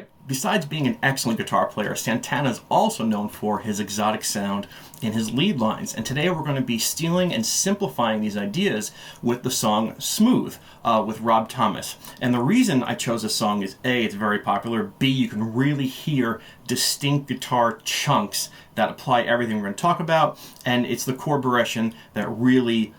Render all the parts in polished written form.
Alright, besides being an excellent guitar player, Santana is also known for his exotic sound in his lead lines. And today we're going to be stealing and simplifying these ideas with the song Smooth with Rob Thomas. And the reason I chose this song is A, it's very popular, B, you can really hear distinct guitar chunks that apply everything we're going to talk about, and it's the chord progression that really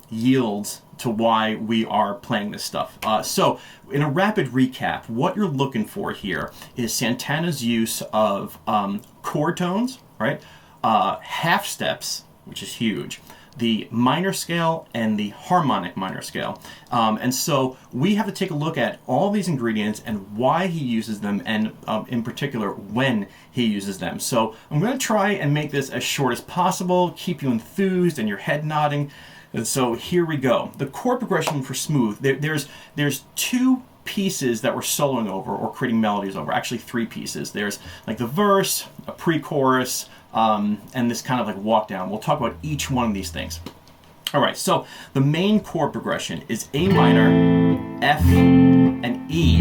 yields to why we are playing this stuff. So in a rapid recap, what you're looking for here is Santana's use of chord tones, right? Half steps, which is huge, the minor scale and the harmonic minor scale. And so we have to take a look at all these ingredients and why he uses them, and in particular when he uses them. So I'm going to try and make this as short as possible, keep you enthused and your head nodding. And so here we go. The chord progression for Smooth, there's two pieces that we're soloing over or creating melodies over. Actually, three pieces. There's like the verse, a pre-chorus, and this kind of like walk down. We'll talk about each one of these things. All right, so the main chord progression is A minor, F, and E.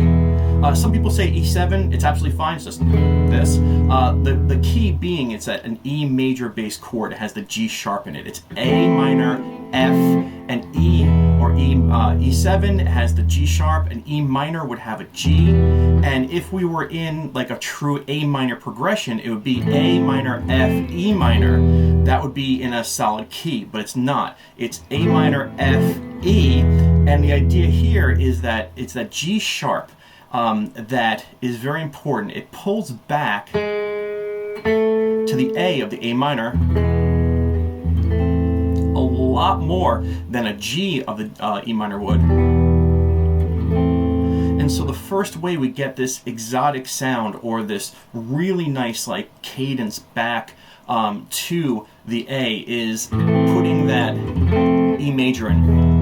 Some people say E7. It's absolutely fine. It's just this. The key being it's that an E major bass chord has the G sharp in it. It's A minor, F, and E, or E7 has the G sharp, and E minor would have a G. And if we were in like a true A minor progression, it would be A minor, F, E minor. That would be in a solid key, but it's not. It's A minor, F, E, and the idea here is that it's that G sharp that is very important. It pulls back to the A of the A minor a lot more than a G of the E minor would. And so the first way we get this exotic sound, or this really nice like cadence back to the A, is putting that E major in.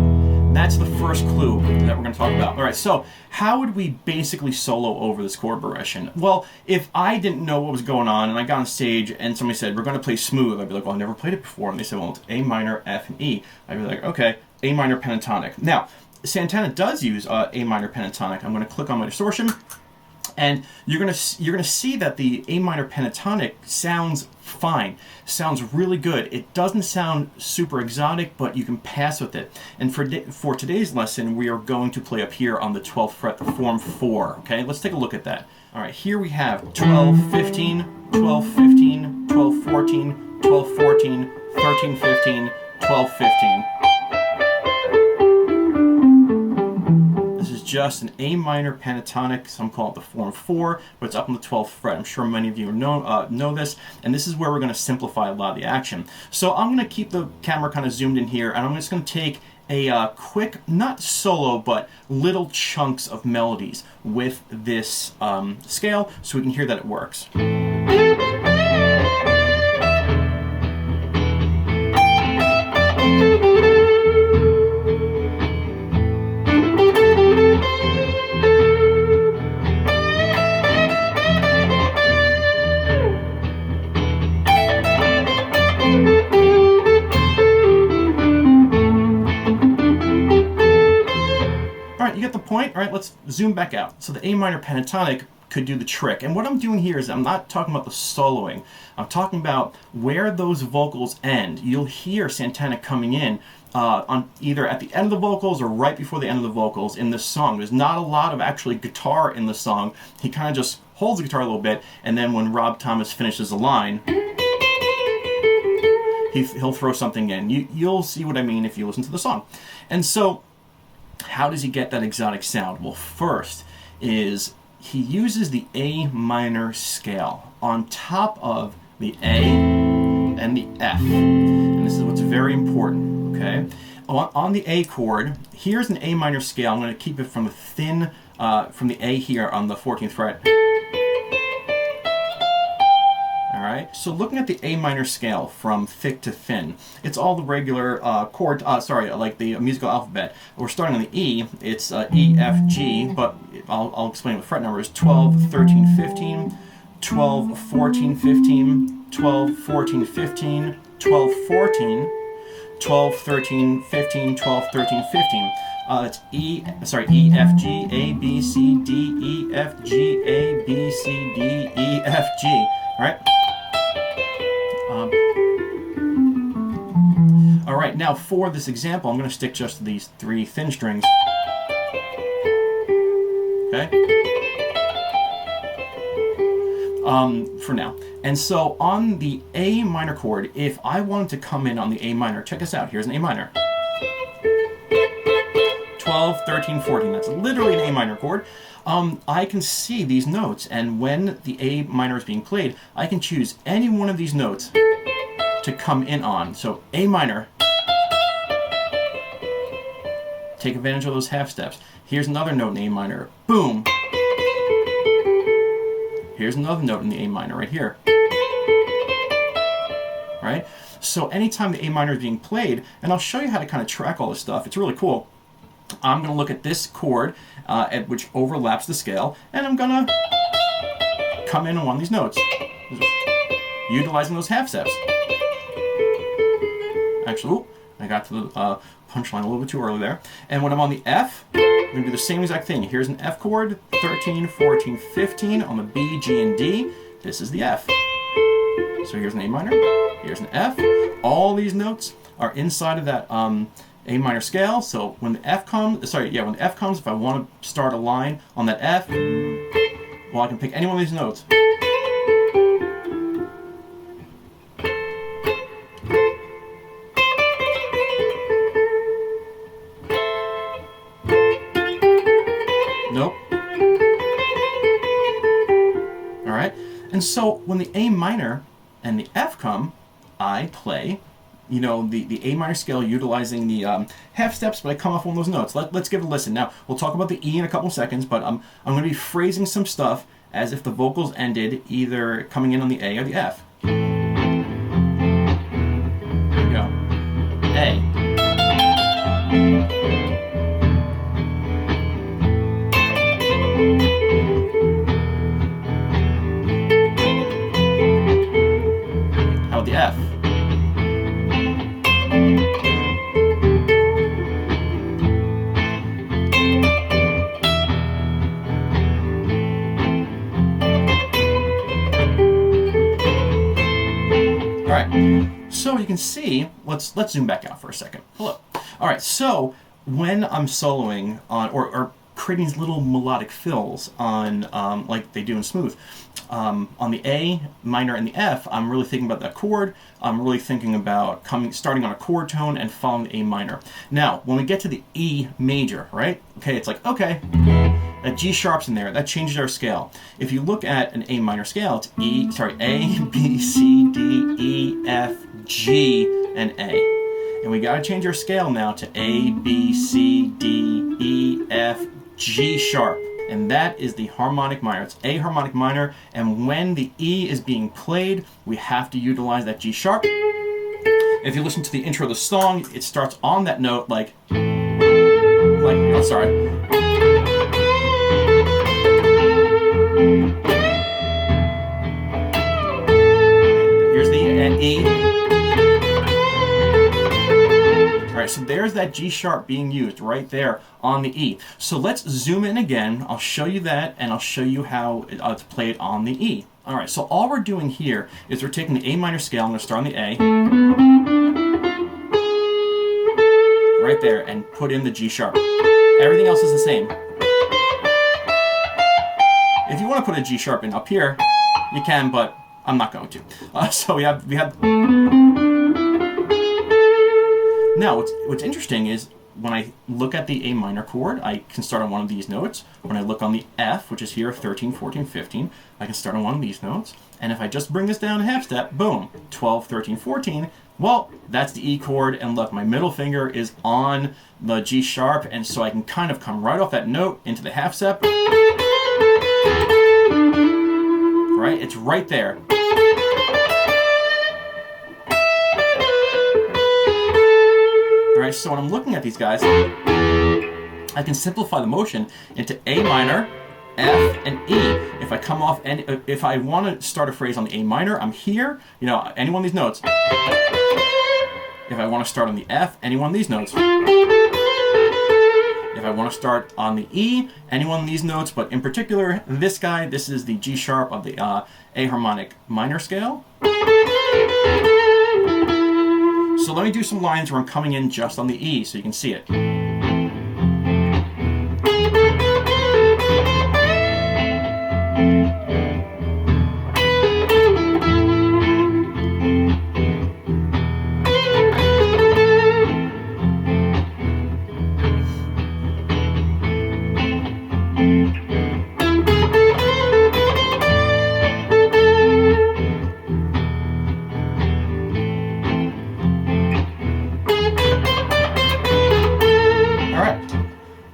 That's the first clue that we're going to talk about. All right, so how would we basically solo over this chord progression? Well, if I didn't know what was going on and I got on stage and somebody said, we're going to play Smooth, I'd be like, well, I've never played it before. And they said, well, it's A minor, F, and E. I'd be like, okay, A minor pentatonic. Now, Santana does use A minor pentatonic. I'm going to click on my distortion, and you're gonna see that the A minor pentatonic sounds fine, sounds really good. It doesn't sound super exotic, but you can pass with it. And for today's lesson, we are going to play up here on the 12th fret, the form 4. Okay, let's take a look at that. All right, here we have 12, 15, 12, 15, 12, 14, 12, 14, 13, 15, 12, 15. Just an A minor pentatonic. Some call it the form 4, but it's up on the 12th fret. I'm sure many of you know this, and this is where we're going to simplify a lot of the action. So I'm going to keep the camera kind of zoomed in here, and I'm just going to take a quick, not solo, but little chunks of melodies with this scale so we can hear that it works. You get the point? All right, let's zoom back out. So the A minor pentatonic could do the trick. And what I'm doing here is I'm not talking about the soloing. I'm talking about where those vocals end. You'll hear Santana coming in on either at the end of the vocals or right before the end of the vocals in this song. There's not a lot of actually guitar in the song. He kind of just holds the guitar a little bit, and then when Rob Thomas finishes a line, he'll throw something in. You'll see what I mean if you listen to the song. And so how does he get that exotic sound? Well, first is he uses the A minor scale on top of the A and the F. And this is what's very important, okay? On the A chord, here's an A minor scale. I'm going to keep it from the thin, from the A here on the 14th fret. Alright, so looking at the A minor scale from thick to thin, it's all the regular chord, like the musical alphabet. We're starting on the E, it's E, F, G, but I'll explain the fret numbers: 12, 13, 15, 12, 14, 15, 12, 14, 15, 12, 14, 12, 13, 15, 12, 13, 15. It's E, F, G, A, B, C, D, E, F, G, A, B, C, D, E, F, G. All right? All right, now for this example, I'm going to stick just to these 3 thin strings. Okay? For now. And so on the A minor chord, if I wanted to come in on the A minor, check this out. Here's an A minor. 12, 13, 14. That's literally an A minor chord. I can see these notes, and when the A minor is being played, I can choose any one of these notes to come in on. So A minor. Take advantage of those half steps. Here's another note in A minor. Boom. Here's another note in the A minor right here. Right? So anytime the A minor is being played, and I'll show you how to kind of track all this stuff. It's really cool. I'm going to look at this chord, which overlaps the scale, and I'm going to come in on one of these notes, utilizing those half steps. Actually, I got to the punchline a little bit too early there. And when I'm on the F, I'm going to do the same exact thing. Here's an F chord, 13, 14, 15. On the B, G, and D, this is the F. So here's an A minor, here's an F. All these notes are inside of that A minor scale. So when the F comes, when the F comes, if I want to start a line on that F, well, I can pick any one of these notes. Nope. All right. And so when the A minor and the F come, I play, you know, the A minor scale utilizing the half steps, but I come off one of those notes. Let's give it a listen. Now, we'll talk about the E in a couple seconds, but I'm going to be phrasing some stuff as if the vocals ended either coming in on the A or the F. Here we go. A. How about the F? So you can see, let's zoom back out for a second. Hello. All right, so when I'm soloing on, or creating these little melodic fills on, like they do in Smooth, on the A minor and the F, I'm really thinking about that chord. I'm really thinking about starting on a chord tone and following the A minor. Now, when we get to the E major, right? Okay, it's like, okay, that G sharp's in there. That changes our scale. If you look at an A minor scale, it's A, B, C, D, E, F, G, and A. And we gotta change our scale now to A, B, C, D, E, F, G sharp. And that is the harmonic minor. It's A harmonic minor, and when the E is being played, we have to utilize that G sharp. If you listen to the intro of the song, it starts on that note like sorry. Here's the E. All right, so there's that G sharp being used right there on the E. So let's zoom in again. I'll show you that, and I'll show you how it's played on the E. All right, so all we're doing here is we're taking the A minor scale. I'm going to start on the A. Right there, and put in the G sharp. Everything else is the same. If you want to put a G sharp in up here, you can, but I'm not going to. So we have. Now, what's interesting is when I look at the A minor chord, I can start on one of these notes. When I look on the F, which is here, 13, 14, 15, I can start on one of these notes. And if I just bring this down a half step, boom, 12, 13, 14, well, that's the E chord. And look, my middle finger is on the G sharp, and so I can kind of come right off that note into the half step. Right? It's right there. Alright, so when I'm looking at these guys, I can simplify the motion into A minor, F, and E. If I come off, and if I want to start a phrase on the A minor, I'm here, you know, any one of these notes. If I want to start on the F, any one of these notes. if I want to start on the E, any one of these notes, but in particular, this guy, this is the G sharp of the A harmonic minor scale. So let me do some lines where I'm coming in just on the E so you can see it.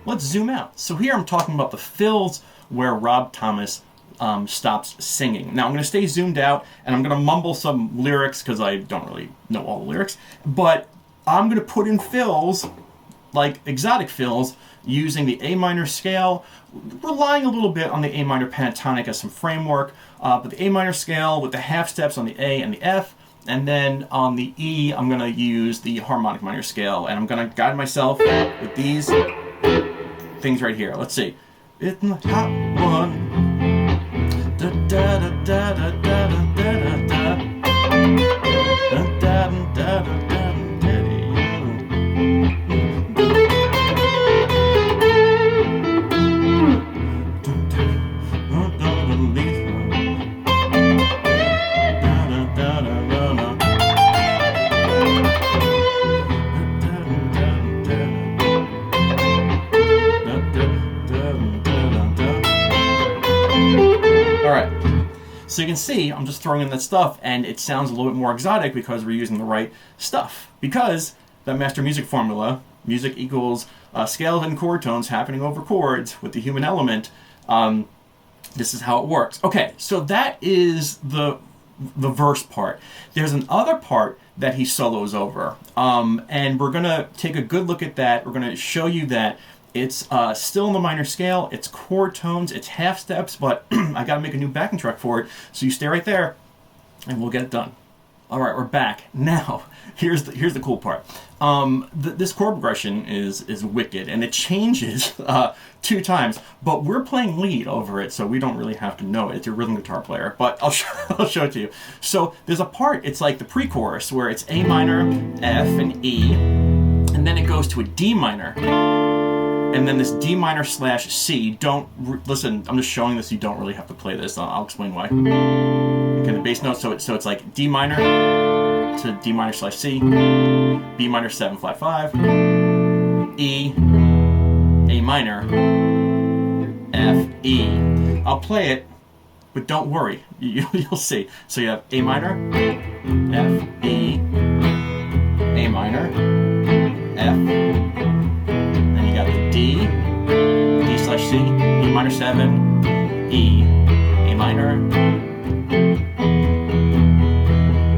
Let's zoom out. So here I'm talking about the fills where Rob Thomas stops singing. Now I'm going to stay zoomed out and I'm going to mumble some lyrics because I don't really know all the lyrics, but I'm going to put in fills, like exotic fills, using the A minor scale, relying a little bit on the A minor pentatonic as some framework, but the A minor scale with the half steps on the A and the F, and then on the E I'm going to use the harmonic minor scale, and I'm going to guide myself with these things right here. Let's see. It's the hot one. Da da da da da da da da da. Da da da da da So you can see I'm just throwing in that stuff and it sounds a little bit more exotic because we're using the right stuff. Because that master music formula, music equals scales and chord tones happening over chords with the human element, this is how it works. Okay, so that is the verse part. There's another part that he solos over, and we're going to take a good look at that. We're going to show you that it's still in the minor scale, it's chord tones, it's half steps, but I got to make a new backing track for it, so you stay right there and we'll get it done. All right, we're back. Now, here's the cool part. This chord progression is wicked, and it changes 2 times, but we're playing lead over it, so we don't really have to know it. It's a rhythm guitar player, but I'll show it to you. So there's a part, it's like the pre-chorus, where it's A minor, F, and E, and then it goes to a D minor, and then this D minor slash C. Listen, I'm just showing this, you don't really have to play this. I'll explain why. Okay, the bass note, so it's like D minor to D minor slash C, B minor 7 flat 5, E, A minor, F, E. I'll play it, but don't worry, you'll see. So you have A minor, F, E, A minor, F, D, D slash C, E minor 7, E, A minor.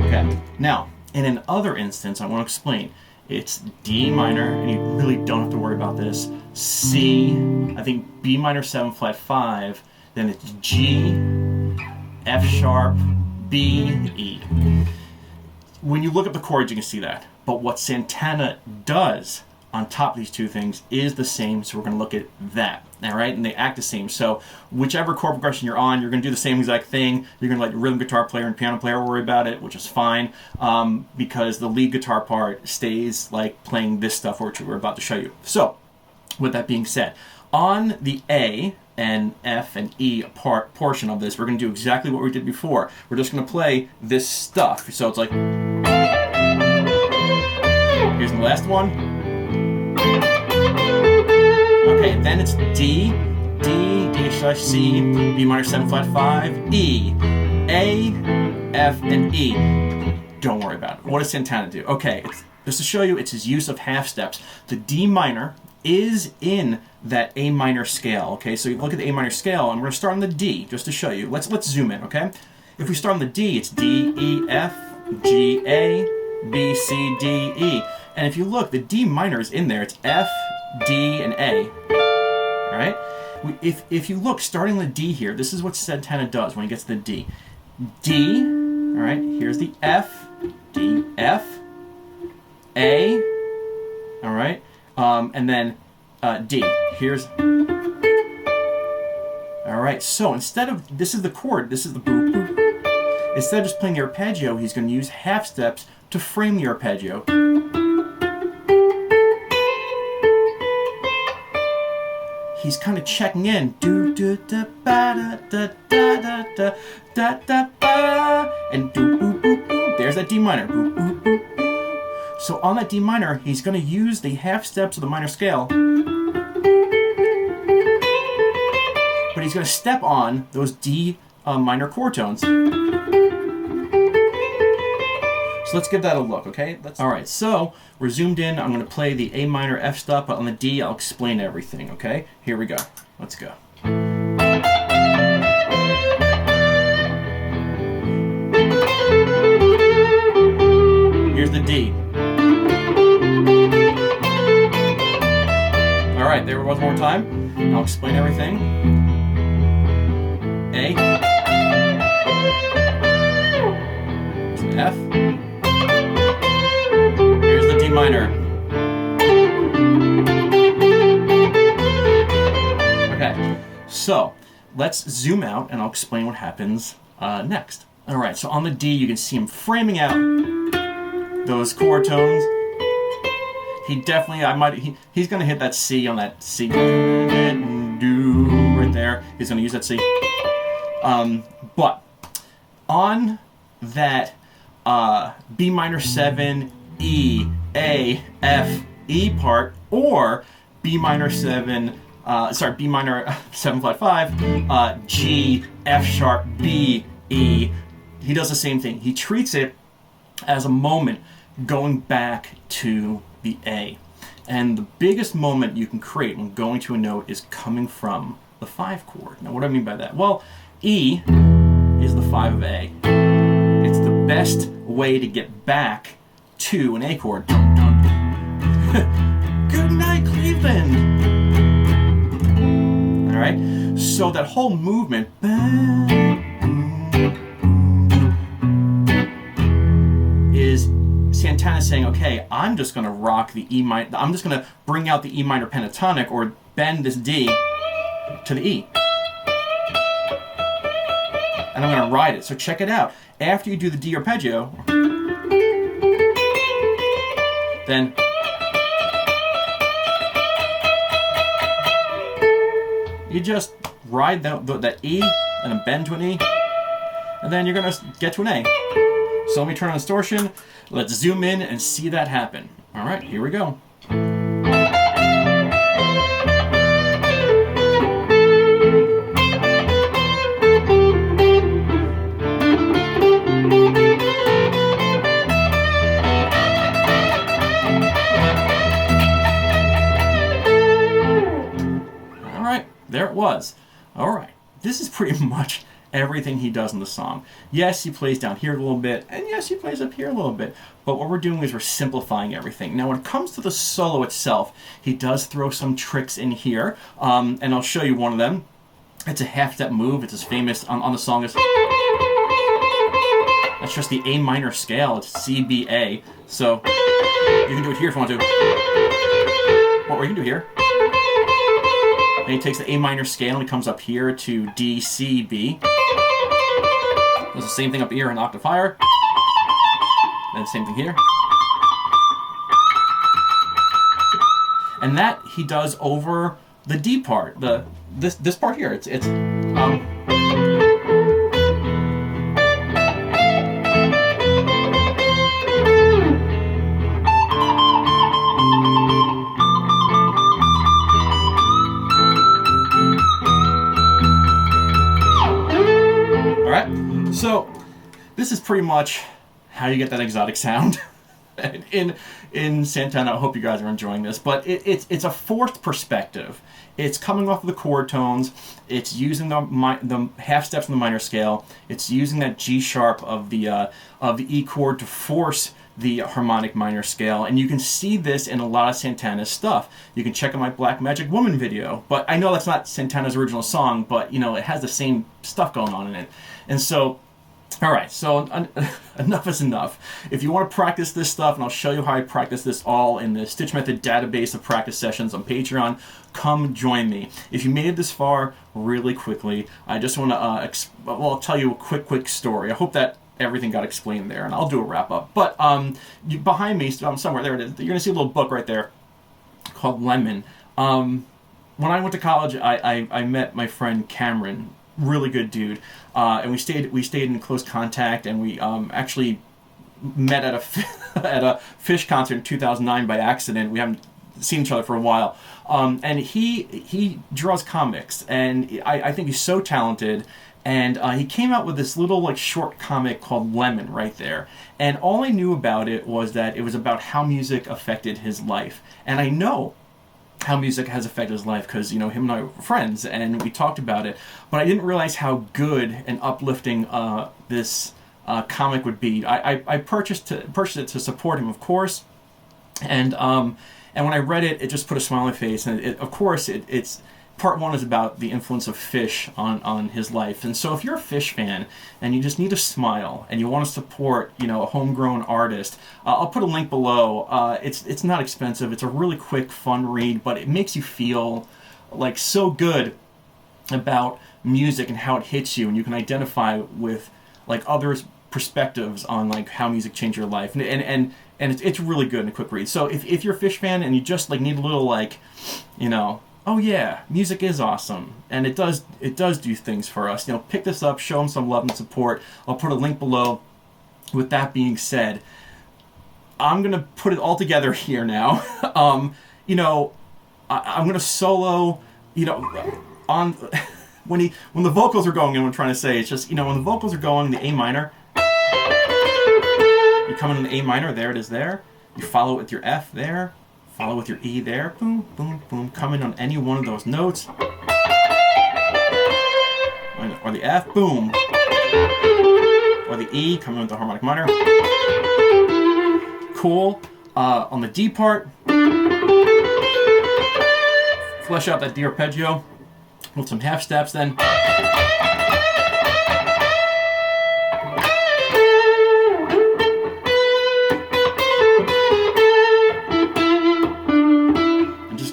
Okay, now, in another instance, I want to explain. It's D minor, and you really don't have to worry about this. C, I think B minor 7 flat 5, then it's G, F sharp, B, E. When you look at the chords, you can see that. But what Santana does on top of these 2 things is the same, so we're going to look at that, all right? And they act the same. So whichever chord progression you're on, you're going to do the same exact thing. You're going to let your rhythm guitar player and piano player worry about it, which is fine, because the lead guitar part stays like playing this stuff which we're about to show you. So with that being said, on the A and F and E portion of this, we're going to do exactly what we did before. We're just going to play this stuff. So it's like, here's the last one. Okay, then it's D, D slash C, B minor 7 flat 5, E, A, F, and E. Don't worry about it. What does Santana do? Okay, just to show you, it's his use of half steps. The D minor is in that A minor scale, okay? So you look at the A minor scale, and we're going to start on the D, just to show you. Let's zoom in, okay? If we start on the D, it's D, E, F, G, A, B, C, D, E. And if you look, the D minor is in there. It's F, D, and A. All right? If you look, starting the D here, this is what Santana does when he gets to the D. D, all right, here's the F, D, F, A, all right, and then D. Here's... Alright, so instead of... This is the chord, this is the boop boop. Instead of just playing the arpeggio, he's going to use half steps to frame the arpeggio. He's kind of checking in. Do do da ba da da da da da da ba, and do boop boop boop. There's that D minor. Boop boop boop boop. So on that D minor, he's going to use the half steps of the minor scale, but he's going to step on those D minor chord tones. So let's give that a look, okay? All right, so we're zoomed in. I'm going to play the A minor F stop, but on the D, I'll explain everything, okay? Here we go. Let's go. Here's the D. All right, there one more time. I'll explain everything. A. Here's the F. Here's the D minor. Okay, so let's zoom out and I'll explain what happens next. All right, so on the D, you can see him framing out those chord tones. He definitely, he's gonna hit that C on that C, do right there. He's gonna use that C. But on that B minor 7, E, A, F, E part, or B minor 7, B minor 7 flat 5, G, F sharp, B, E. He does the same thing. He treats it as a moment going back to the A. And the biggest moment you can create when going to a note is coming from the 5 chord. Now, what do I mean by that? Well, E is the 5 of A. It's the best way to get back to an A chord. Dun, dun. Good night, Cleveland. All right. So that whole movement is Santana saying, "Okay, I'm just going to rock the E minor. I'm just going to bring out the E minor pentatonic, or bend this D to the E, and I'm going to ride it." So check it out. After you do the D arpeggio, then you just ride that E and then bend to an E, and then you're going to get to an A. So let me turn on distortion. Let's zoom in and see that happen. All right, here we go. All right, there it was. All right, this is pretty much everything he does in the song. Yes, he plays down here a little bit, and yes, he plays up here a little bit, but what we're doing is we're simplifying everything. Now, when it comes to the solo itself, he does throw some tricks in here, and I'll show you one of them. It's a half-step move. It's as famous on the song as... That's just the A minor scale. It's C, B, A. So, you can do it here if you want to. What we can do here. And he takes the A minor scale and he comes up here to D, C, B. Does the same thing up here, an octave higher. Then same thing here. And that he does over the D part, this part here. It's So this is pretty much how you get that exotic sound in Santana. I hope you guys are enjoying this, but it's a fourth perspective. It's coming off of the chord tones. It's using the half steps in the minor scale. It's using that G sharp of the E chord to force the harmonic minor scale, and you can see this in a lot of Santana's stuff. You can check out my Black Magic Woman video, but I know that's not Santana's original song, but you know, it has the same stuff going on in it. And so All right, so enough is enough. If you want to practice this stuff, and I'll show you how I practice this all in the StichMethod database of practice sessions on Patreon, come join me. If you made it this far really quickly, I just want to, I'll tell you a quick story. I hope that everything got explained there, and I'll do a wrap up. But behind me, somewhere there it is, you're going to see a little book right there called Lemon. When I went to college, I met my friend Cameron, really good dude, and we stayed in close contact, and we actually met at a Phish concert in 2009 by accident. We haven't seen each other for a while, and he draws comics, and I think he's so talented. And he came out with this little like short comic called Lemon right there. And all I knew about it was that it was about how music affected his life. And I know how music has affected his life because, you know, him and I were friends and we talked about it. But I didn't realize how good and uplifting this comic would be. I purchased it to support him, of course. And when I read it, it just put a smile on my face. And of course, it's part one is about the influence of Phish on his life. And so if you're a Phish fan and you just need a smile and you want to support, you know, a homegrown artist, I'll put a link below. It's not expensive. It's a really quick, fun read, but it makes you feel like so good about music and how it hits you, and you can identify with like others' perspectives on like how music changed your life. And it's really good and a quick read. So if you're a Phish fan and you just like need a little like, you know, oh yeah, music is awesome, and it does do things for us. You know, pick this up, show them some love and support. I'll put a link below. With that being said, I'm gonna put it all together here now. You know, I'm gonna solo. You know, on when the vocals are going in. What I'm trying to say, it's just, you know, when the vocals are going, the A minor. You come in the A minor. There it is. There. You follow it with your F. There. Follow with your E there, boom, boom, boom. Come in on any one of those notes. Or the F, boom. Or the E, come in with the harmonic minor. Cool. On the D part, flesh out that D arpeggio with some half steps then.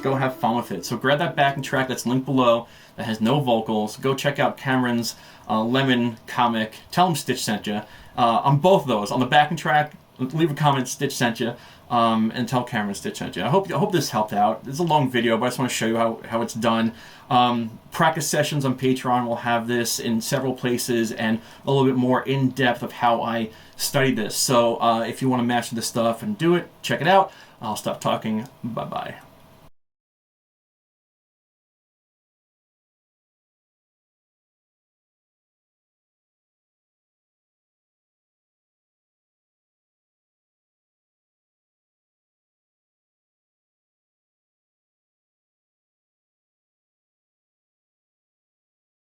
Go have fun with it. So grab that backing track that's linked below that has no vocals. Go check out Cameron's Lemon comic. Tell him Stich sent you. On both of those, on the backing track, leave a comment, Stich sent you, and tell Cameron Stich sent you. I hope this helped out. It's a long video, but I just want to show you how it's done. Practice sessions on Patreon will have this in several places and a little bit more in depth of how I study this. So if you want to master this stuff and do it, check it out. I'll stop talking. Bye-bye.